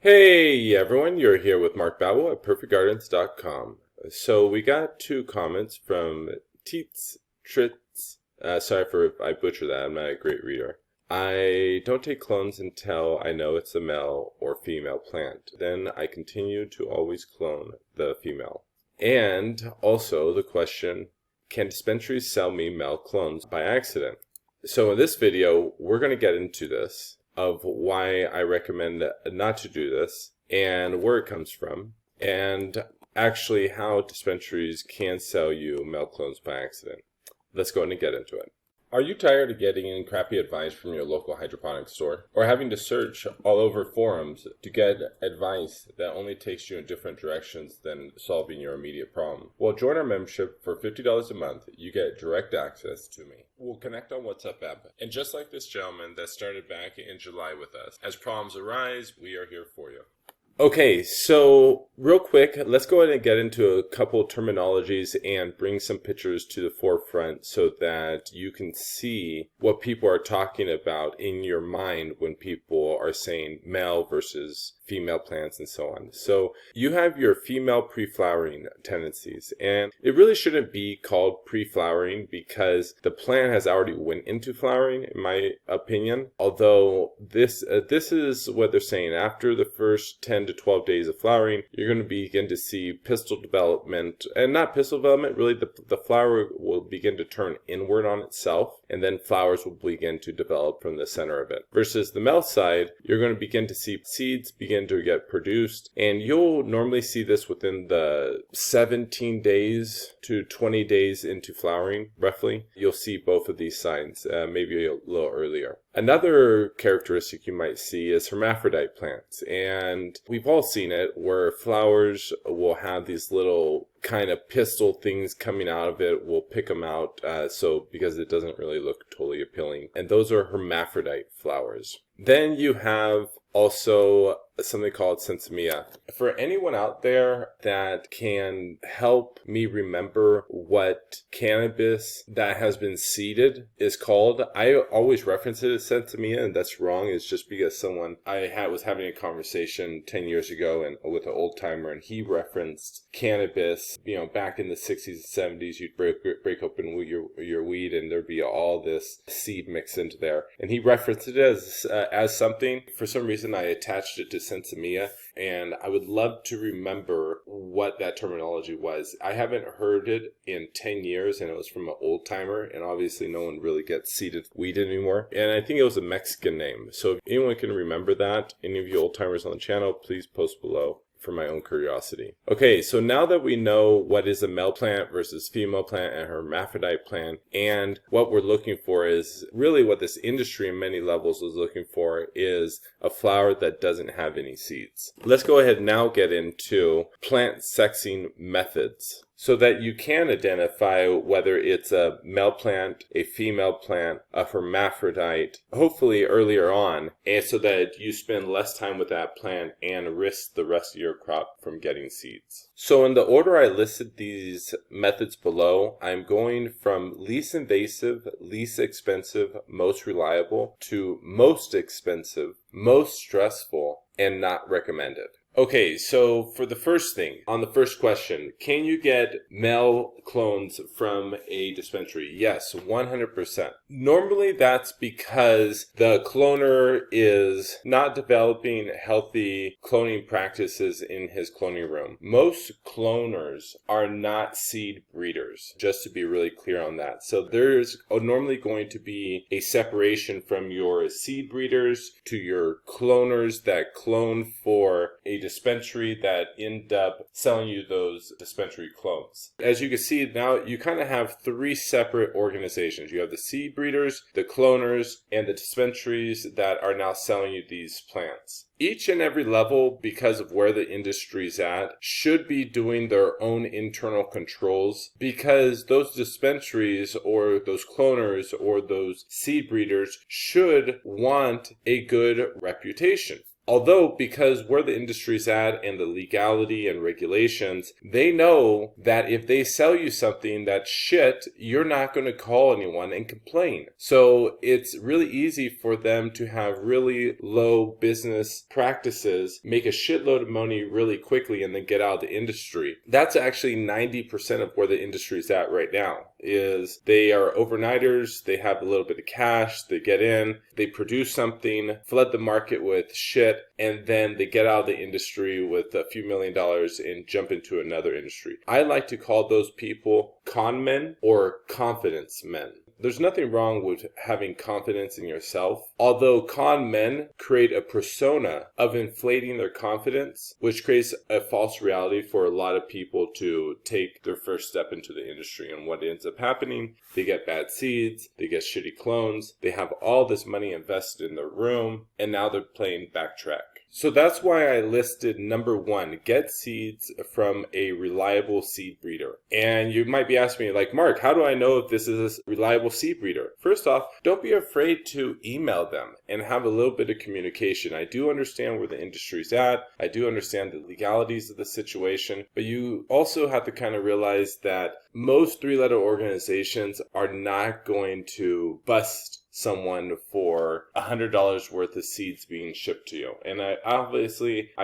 Hey everyone, you're here with Mark Babel at perfectgardens.com. So we got two comments from Teets Tritz. Sorry if I butcher that, I'm not a great reader. I don't take clones until I know it's a male or female plant. Then I continue to always clone the female. And also the question, can dispensaries sell me male clones by accident? So in this video, we're going to get into this, of why I recommend not to do this, and where it comes from, and actually how dispensaries can sell you male clones by accident. Let's go ahead and get into it. Are you tired of getting crappy advice from your local hydroponics store? Or having to search all over forums to get advice that only takes you in different directions than solving your immediate problem? Well, join our membership for $50 a month. You get direct access to me. We'll connect on WhatsApp app. And just like this gentleman that started back in July with us, as problems arise, we are here for you. Okay, so real quick, let's go ahead and get into a couple of terminologies and bring some pictures to the forefront so that you can see what people are talking about in your mind when people are saying male versus female plants and so on. So you have your female pre-flowering tendencies, and it really shouldn't be called pre-flowering because the plant has already went into flowering, in my opinion. Although this is what they're saying: after the first 10 to 12 days of flowering, you're going to begin to see pistil development, and not pistil development, really the flower will begin to turn inward on itself, and then flowers will begin to develop from the center of it. Versus the male side, you're going to begin to see seeds begin to get produced, and you'll normally see this within the 17 days to 20 days into flowering, roughly. You'll see both of these signs, maybe a little earlier. Another characteristic you might see is hermaphrodite plants, and we've all seen it where flowers will have these little kind of pistil things coming out of it. We'll pick them out because it doesn't really look totally appealing, and those are hermaphrodite flowers. Then you have also something called Sinsemilla. For anyone out there that can help me remember what cannabis that has been seeded is called, I always reference it as Sinsemilla, and that's wrong. It's just because I was having a conversation 10 years ago with an old timer, and he referenced cannabis. Back in the 60s and 70s, you'd break open your weed, and there'd be all this seed mixed into there. And he referenced it as something. For some reason, I attached it to Sinsemilla, and I would love to remember what that terminology was. I haven't heard it in 10 years, and it was from an old timer, and obviously no one really gets seeded weed anymore. And I think it was a Mexican name. So if anyone can remember that, any of you old timers on the channel, please post below for my own curiosity. Okay, so now that we know what is a male plant versus female plant and hermaphrodite plant, and what we're looking for is really what this industry in many levels is looking for is a flower that doesn't have any seeds. Let's go ahead and now get into plant sexing methods, so that you can identify whether it's a male plant, a female plant, a hermaphrodite, hopefully earlier on, and so that you spend less time with that plant and risk the rest of your crop from getting seeds. So in the order I listed these methods below, I'm going from least invasive, least expensive, most reliable, to most expensive, most stressful, and not recommended. Okay, so for the first thing, on the first question, can you get male clones from a dispensary? Yes, 100%. Normally that's because the cloner is not developing healthy cloning practices in his cloning room. Most cloners are not seed breeders, just to be really clear on that. So there's normally going to be a separation from your seed breeders to your cloners that clone for a dispensary that end up selling you those dispensary clones. As you can see, now you kind of have three separate organizations. You have the seed breeders, the cloners, and the dispensaries that are now selling you these plants. Each and every level, because of where the industry's at, should be doing their own internal controls, because those dispensaries or those cloners or those seed breeders should want a good reputation. Although, because where the industry's at and the legality and regulations, they know that if they sell you something that's shit, you're not going to call anyone and complain. So it's really easy for them to have really low business practices, make a shitload of money really quickly, and then get out of the industry. That's actually 90% of where the industry is at right now. Is they are overnighters, they have a little bit of cash, they get in, they produce something, flood the market with shit, and then they get out of the industry with a few $1,000,000 and jump into another industry. I like to call those people con men or confidence men. There's nothing wrong with having confidence in yourself, although con men create a persona of inflating their confidence, which creates a false reality for a lot of people to take their first step into the industry. And what ends up happening, they get bad seeds, they get shitty clones, they have all this money invested in their room, and now they're playing backtrack. So that's why I listed number 1, get seeds from a reliable seed breeder. And you might be asking me, like, Mark, how do I know if this is a reliable seed breeder? First off, don't be afraid to email them and have a little bit of communication. I do understand where the industry's at. I do understand the legalities of the situation. But you also have to kind of realize that most 3-letter organizations are not going to bust someone for $100 worth of seeds being shipped to you. And I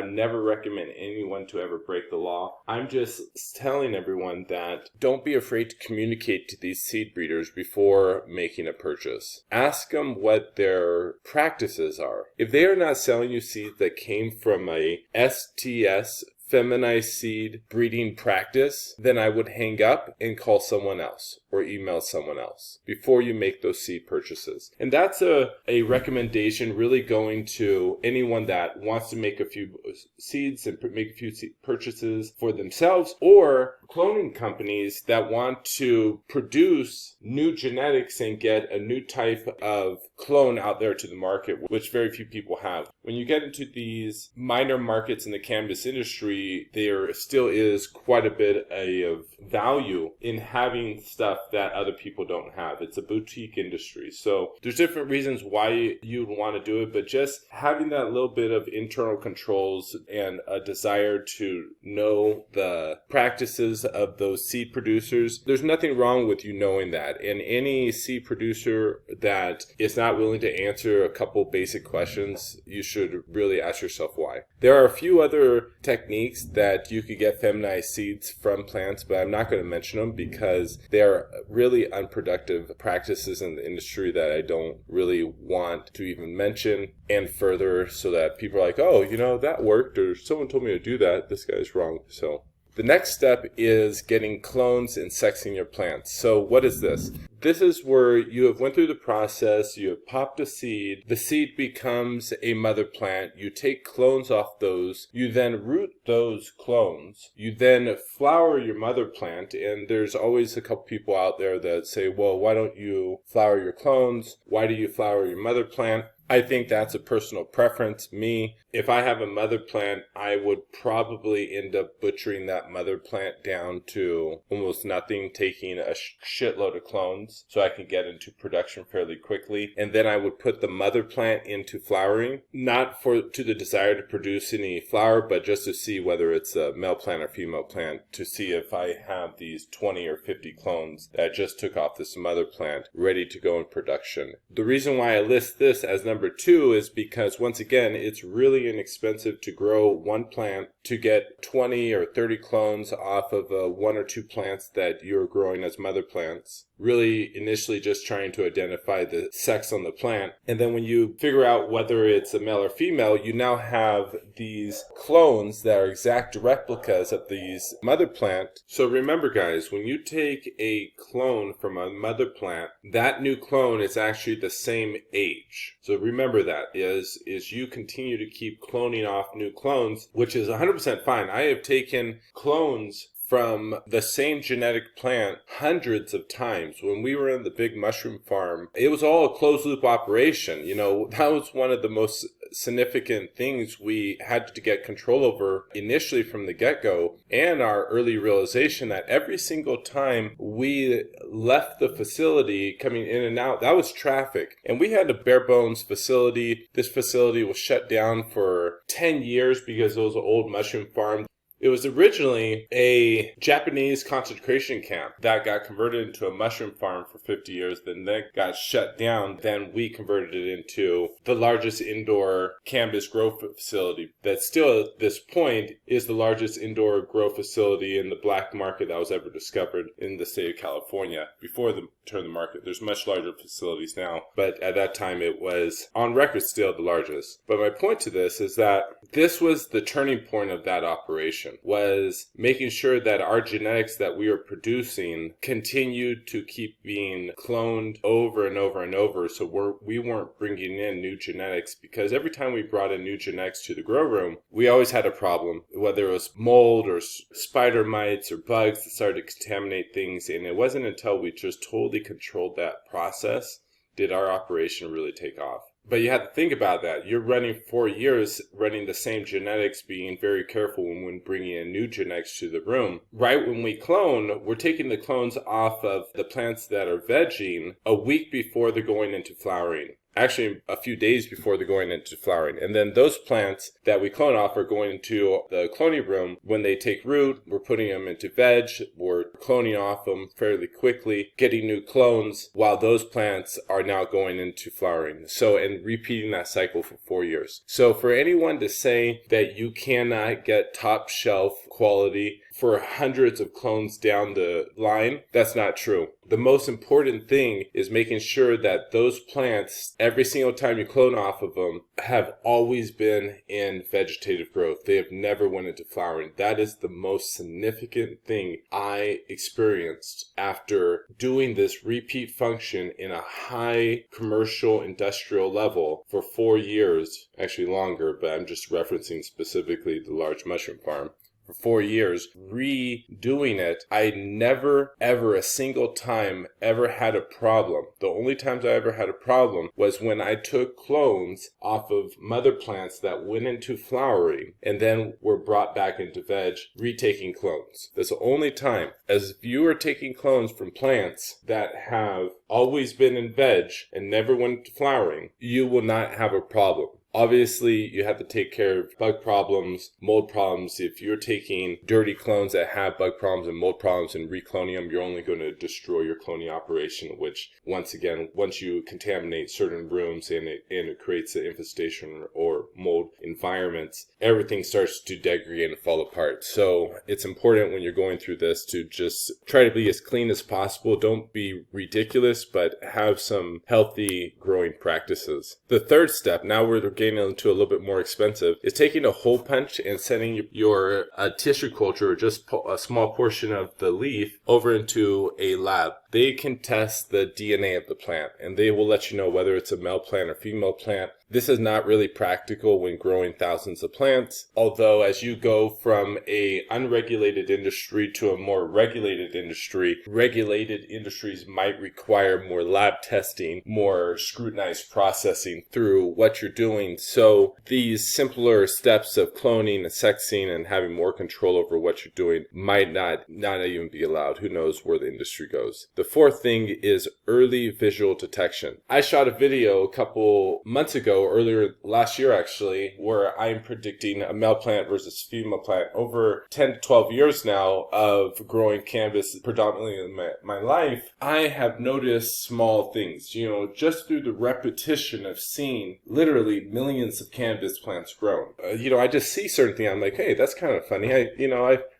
never recommend anyone to ever break the law. I'm just telling everyone that don't be afraid to communicate to these seed breeders before making a purchase. Ask them what their practices are. If they are not selling you seeds that came from a STS, feminized seed breeding practice, then I would hang up and call someone else or email someone else before you make those seed purchases. And that's a recommendation really going to anyone that wants to make a few seeds and make a few purchases for themselves, or cloning companies that want to produce new genetics and get a new type of clone out there to the market, which very few people have. When you get into these minor markets in the cannabis industry, there still is quite a bit of value in having stuff that other people don't have. It's a boutique industry. So there's different reasons why you'd want to do it, but just having that little bit of internal controls and a desire to know the practices of those seed producers, there's nothing wrong with you knowing that. And any seed producer that is not willing to answer a couple basic questions, you should really ask yourself why. There are a few other techniques that you could get feminized seeds from plants, but I'm not going to mention them because they are really unproductive practices in the industry that I don't really want to even mention and further, so that people are like, oh, you know, that worked, or someone told me to do that. This guy's wrong. So the next step is getting clones and sexing your plants. So what is this? This is where you have went through the process, you have popped a seed, the seed becomes a mother plant, you take clones off those, you then root those clones, you then flower your mother plant, and there's always a couple people out there that say, well, why don't you flower your clones? Why do you flower your mother plant? I think that's a personal preference. Me, if I have a mother plant, I would probably end up butchering that mother plant down to almost nothing, taking a shitload of clones so I can get into production fairly quickly. And then I would put the mother plant into flowering, not to the desire to produce any flower, but just to see whether it's a male plant or female plant, to see if I have these 20 or 50 clones that I just took off this mother plant ready to go in production. The reason why I list this as number 2 is because, once again, it's really inexpensive to grow one plant to get 20 or 30 clones off of 1 or 2 plants that you're growing as mother plants. Really initially just trying to identify the sex on the plant. And then when you figure out whether it's a male or female, you now have these clones that are exact replicas of these mother plant. So remember, guys, when you take a clone from a mother plant, that new clone is actually the same age. So remember that is you continue to keep cloning off new clones, which is 100% fine. I have taken clones from the same genetic plant hundreds of times. When we were in the big mushroom farm, it was all a closed loop operation. You know, that was one of the most significant things we had to get control over initially from the get-go, and our early realization that every single time we left the facility coming in and out, that was traffic. And we had a bare bones facility. This facility was shut down for 10 years because it was an old mushroom farm. It was originally a Japanese concentration camp that got converted into a mushroom farm for 50 years, then that got shut down. Then we converted it into the largest indoor cannabis grow facility that still at this point is the largest indoor grow facility in the black market that was ever discovered in the state of California. Before the turn of the market, there's much larger facilities now, but at that time it was on record still the largest. But my point to this is that this was the turning point of that operation, was making sure that our genetics that we were producing continued to keep being cloned over and over and over, so we weren't bringing in new genetics, because every time we brought in new genetics to the grow room, we always had a problem, whether it was mold or spider mites or bugs that started to contaminate things. And it wasn't until we just totally controlled that process did our operation really take off. But you have to think about that. You're running 4 years, running the same genetics, being very careful when bringing in new genetics to the room. Right when we clone, we're taking the clones off of the plants that are vegging a week before they're going into flowering. Actually, a few days before they're going into flowering. And then those plants that we clone off are going into the cloning room. When they take root, we're putting them into veg. We're cloning off them fairly quickly, getting new clones, while those plants are now going into flowering. So, and repeating that cycle for 4 years. So for anyone to say that you cannot get top shelf quality for hundreds of clones down the line, that's not true. The most important thing is making sure that those plants, every single time you clone off of them, have always been in vegetative growth. They have never went into flowering. That is the most significant thing I experienced after doing this repeat function in a high commercial industrial level for 4 years, actually longer, but I'm just referencing specifically the large mushroom farm. For 4 years, redoing it, I never, ever, a single time, ever had a problem. The only times I ever had a problem was when I took clones off of mother plants that went into flowering and then were brought back into veg, retaking clones. That's the only time. As if you are taking clones from plants that have always been in veg and never went into flowering, you will not have a problem. Obviously, you have to take care of bug problems, mold problems. If you're taking dirty clones that have bug problems and mold problems and recloning them, you're only going to destroy your cloning operation, which, once again, once you contaminate certain rooms and it creates an infestation or mold environments, everything starts to degrade and fall apart. So it's important when you're going through this to just try to be as clean as possible. Don't be ridiculous, but have some healthy growing practices. The third step, now we're getting into a little bit more expensive, is taking a hole punch and sending your tissue culture, or just a small portion of the leaf, over into a lab. They can test the DNA of the plant, and they will let you know whether it's a male plant or female plant. This is not really practical when growing thousands of plants, although as you go from a unregulated industry to a more regulated industry, regulated industries might require more lab testing, more scrutinized processing through what you're doing. So these simpler steps of cloning and sexing and having more control over what you're doing might not even be allowed. Who knows where the industry goes. The fourth thing is early visual detection. I shot a video a couple months ago, earlier last year actually, where I'm predicting a male plant versus female plant. Over 10 to 12 years now of growing cannabis predominantly in my life, I have noticed small things, just through the repetition of seeing literally millions of cannabis plants grown. I just see certain things. I'm like, hey, that's kind of funny.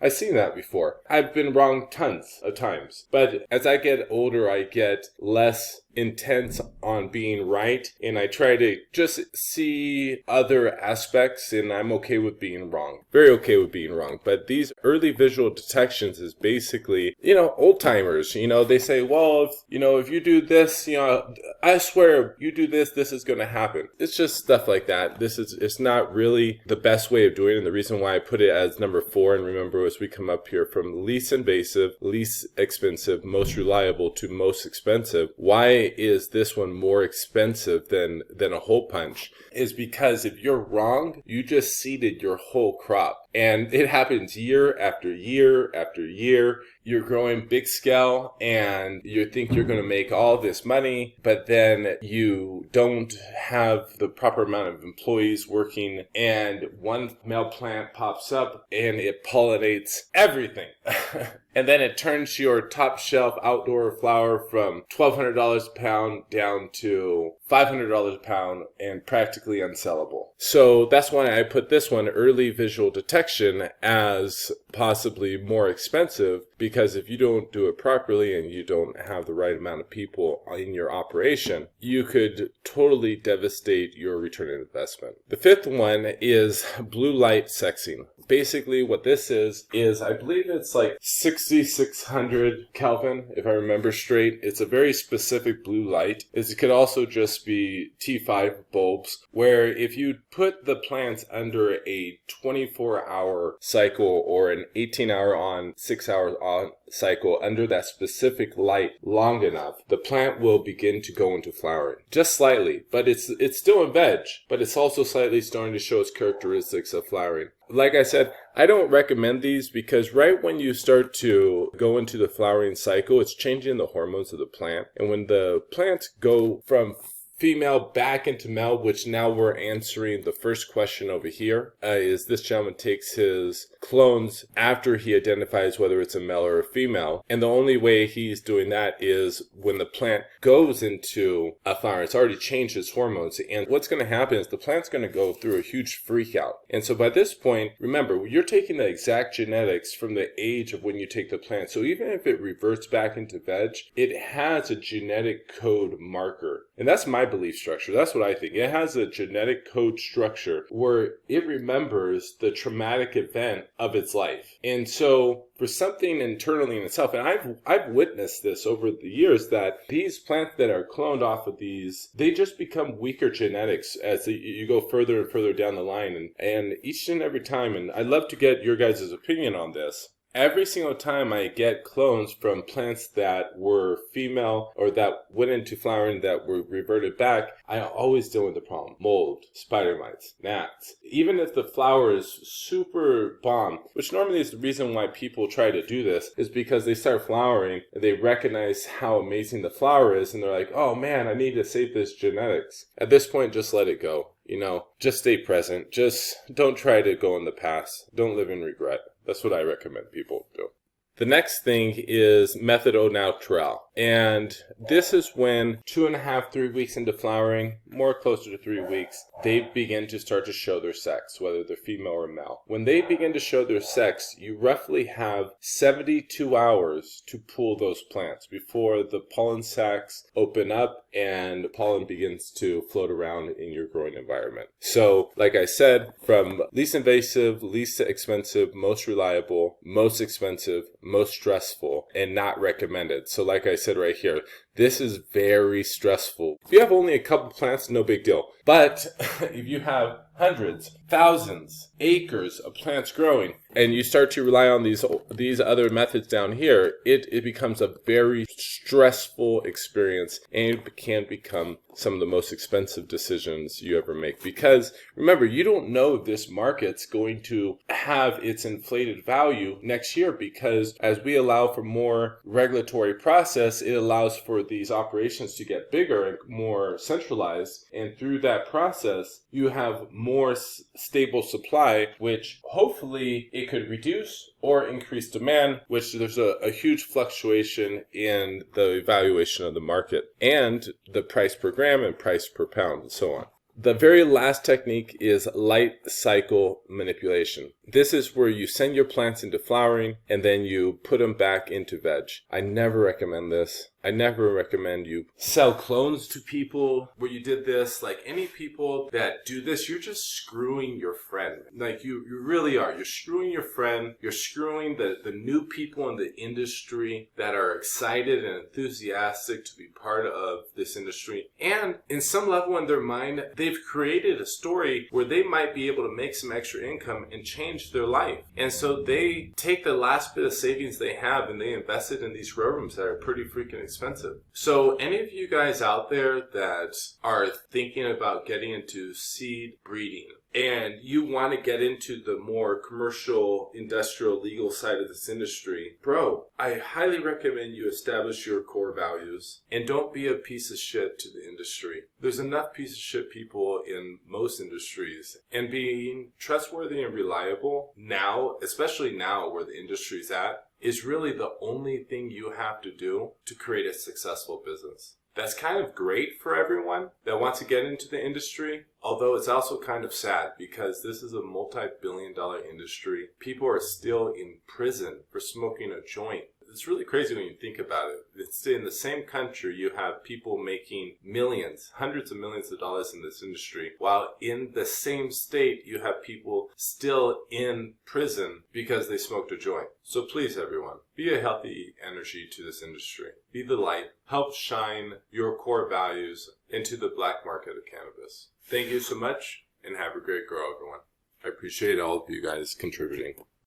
I've seen that before. I've been wrong tons of times. But as I get older, I get less intense on being right, and I try to just see other aspects, and I'm okay with being wrong. Very okay with being wrong. But these early visual detections is basically, old timers, they say, well, if you do this, I swear, you do this, this is going to happen. It's just stuff like that. It's not really the best way of doing it. And the reason why I put it as number 4, and remember as we come up here from least invasive, least expensive, most reliable to most expensive, why is this one more expensive than a hole punch? Is because if you're wrong, you just seeded your whole crop. And it happens year after year after year. You're growing big scale and you think you're going to make all this money, but then you don't have the proper amount of employees working, and one male plant pops up and it pollinates everything. And then it turns your top shelf outdoor flower from $1,200 a pound down to $500 a pound and practically unsellable. So that's why I put this one, early visual detection, as possibly more expensive, because if you don't do it properly and you don't have the right amount of people in your operation, you could totally devastate your return on investment. The 5th one is blue light sexing. Basically what this is I believe it's like 6600 Kelvin, if I remember straight. It's a very specific blue light. It could also just be T5 bulbs, where if you put the plants under a 24-hour cycle or an 18-hour on, 6-hour on cycle under that specific light long enough, the plant will begin to go into flowering. Just slightly, but it's still in veg, but it's also slightly starting to show its characteristics of flowering. Like I said, I don't recommend these because right when you start to go into the flowering cycle, it's changing the hormones of the plant. And when the plants go from female back into male, which now we're answering the first question over here, is this gentleman takes his clones after he identifies whether it's a male or a female. And the only way he's doing that is when the plant goes into a flower. It's already changed its hormones. And what's going to happen is the plant's going to go through a huge freak out. And so by this point, remember, you're taking the exact genetics from the age of when you take the plant. So even if it reverts back into veg, it has a genetic code marker. And that's my belief structure. That's what I think. It has a genetic code structure where it remembers the traumatic event of its life. And so for something internally in itself, and I've witnessed this over the years, that these plants that are cloned off of these, they just become weaker genetics as you go further and further down the line. And each and every time, and I'd love to get your guys' opinion on this, every single time I get clones from plants that were female or that went into flowering that were reverted back, I always deal with the problem. Mold, spider mites, gnats. Even if the flower is super bomb, which normally is the reason why people try to do this, is because they start flowering and they recognize how amazing the flower is and they're like, oh man, I need to save this genetics. At this point, just let it go. Just stay present. Just don't try to go in the past. Don't live in regret. That's what I recommend people do. The next thing is method au naturel. And this is when 2.5, 3 weeks into flowering, more closer to 3 weeks, they begin to start to show their sex, whether they're female or male. When they begin to show their sex, you roughly have 72 hours to pull those plants before the pollen sacs open up and pollen begins to float around in your growing environment. So, like I said, from least invasive, least expensive, most reliable, most expensive, most stressful, and not recommended. So like I said right here, this is very stressful. If you have only a couple plants, no big deal. But if you have hundreds, thousands, acres of plants growing, and you start to rely on these other methods down here, it becomes a very stressful experience, and it can become some of the most expensive decisions you ever make. Because remember, you don't know if this market's going to have its inflated value next year, because as we allow for more regulatory process, it allows for these operations to get bigger and more centralized, and through that process you have more stable supply, which hopefully it could reduce or increase demand, which there's a huge fluctuation in the evaluation of the market and the price per gram and price per pound and so on. The very last technique is light cycle manipulation. This is where you send your plants into flowering and then you put them back into veg. I never recommend this. I never recommend you sell clones to people where you did this. Like, any people that do this, you're just screwing your friend. Like, you really are. You're screwing your friend. You're screwing the new people in the industry that are excited and enthusiastic to be part of this industry. And in some level in their mind, they've created a story where they might be able to make some extra income and change their life. And so they take the last bit of savings they have and they invest it in these grow rooms that are pretty freaking expensive. So any of you guys out there that are thinking about getting into seed breeding and you want to get into the more commercial, industrial, legal side of this industry, bro, I highly recommend you establish your core values and don't be a piece of shit to the industry. There's enough piece of shit people in most industries, and being trustworthy and reliable now, especially now where the industry's at, is really the only thing you have to do to create a successful business. That's kind of great for everyone that wants to get into the industry, although it's also kind of sad because this is a multi-billion-dollar industry. People are still in prison for smoking a joint. It's really crazy when you think about it. It's in the same country you have people making millions, hundreds of millions of dollars in this industry, while in the same state you have people still in prison because they smoked a joint. So please, everyone, be a healthy energy to this industry. Be the light. Help shine your core values into the black market of cannabis. Thank you so much, and have a great grow, everyone. I appreciate all of you guys contributing.